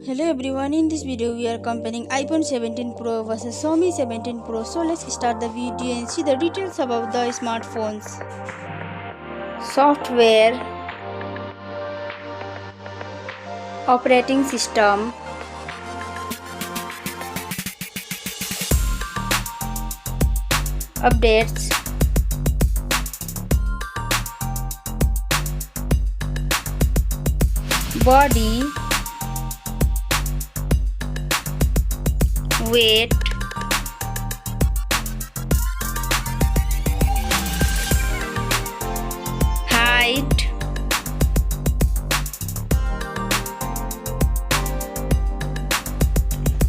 Hello everyone, in this video we are comparing iPhone 17 Pro versus Xiaomi 17 Pro. So let's start the video and see the details about the smartphones. Software, operating system, updates, body, weight, height,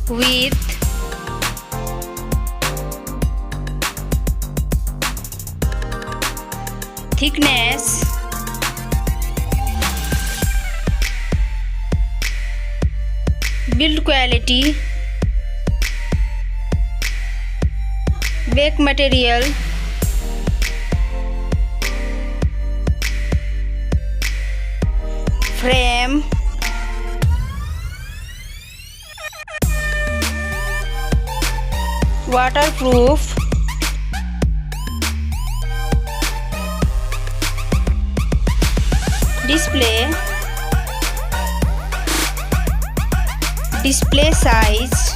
width, thickness, build quality, back material, frame, waterproof, display size,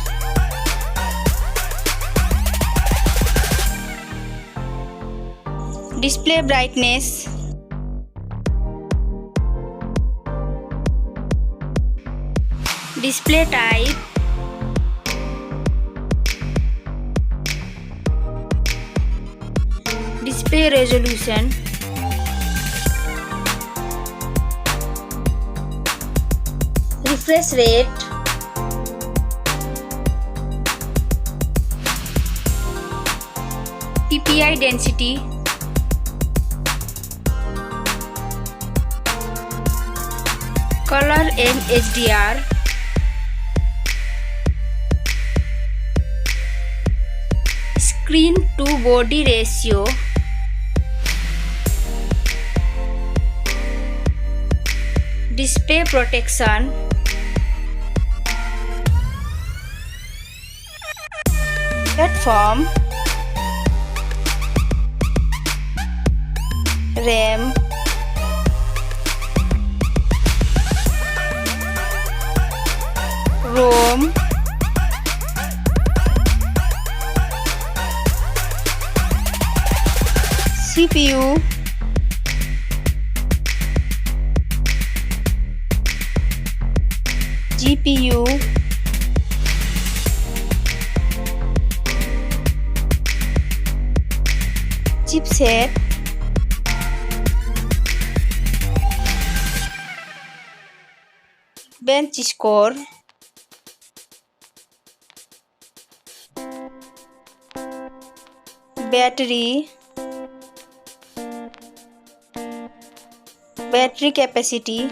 display brightness, display type, display resolution, refresh rate, PPI density, color and HDR, screen to body ratio, display protection, platform, RAM, ROM, CPU, GPU, chipset, Geekbench Score, battery capacity,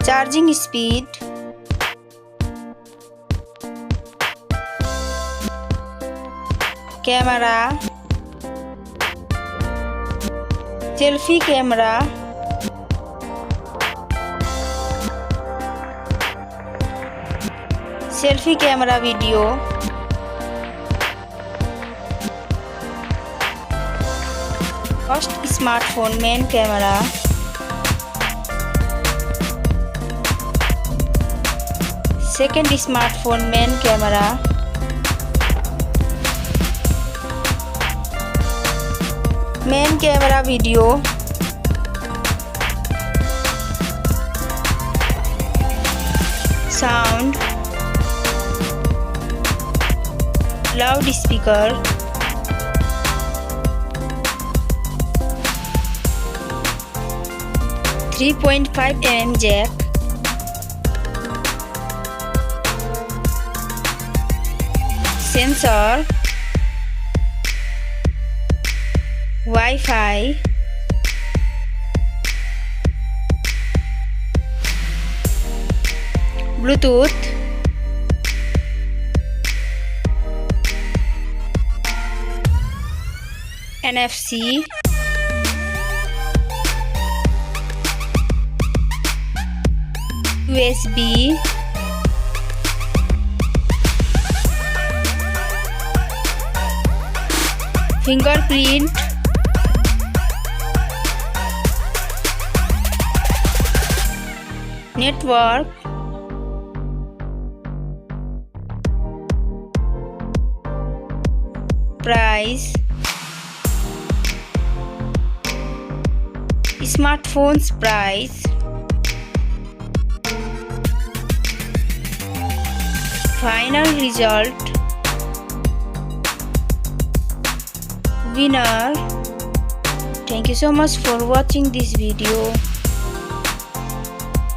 charging speed, camera, selfie camera, selfie camera video, first smartphone main camera, second smartphone main camera, main camera video, sound, loudspeaker, .5 mm jack, sensor, Wi-Fi, Bluetooth, NFC, USB, fingerprint, network, price, smartphone's price, final result, winner. Thank you so much for watching this video.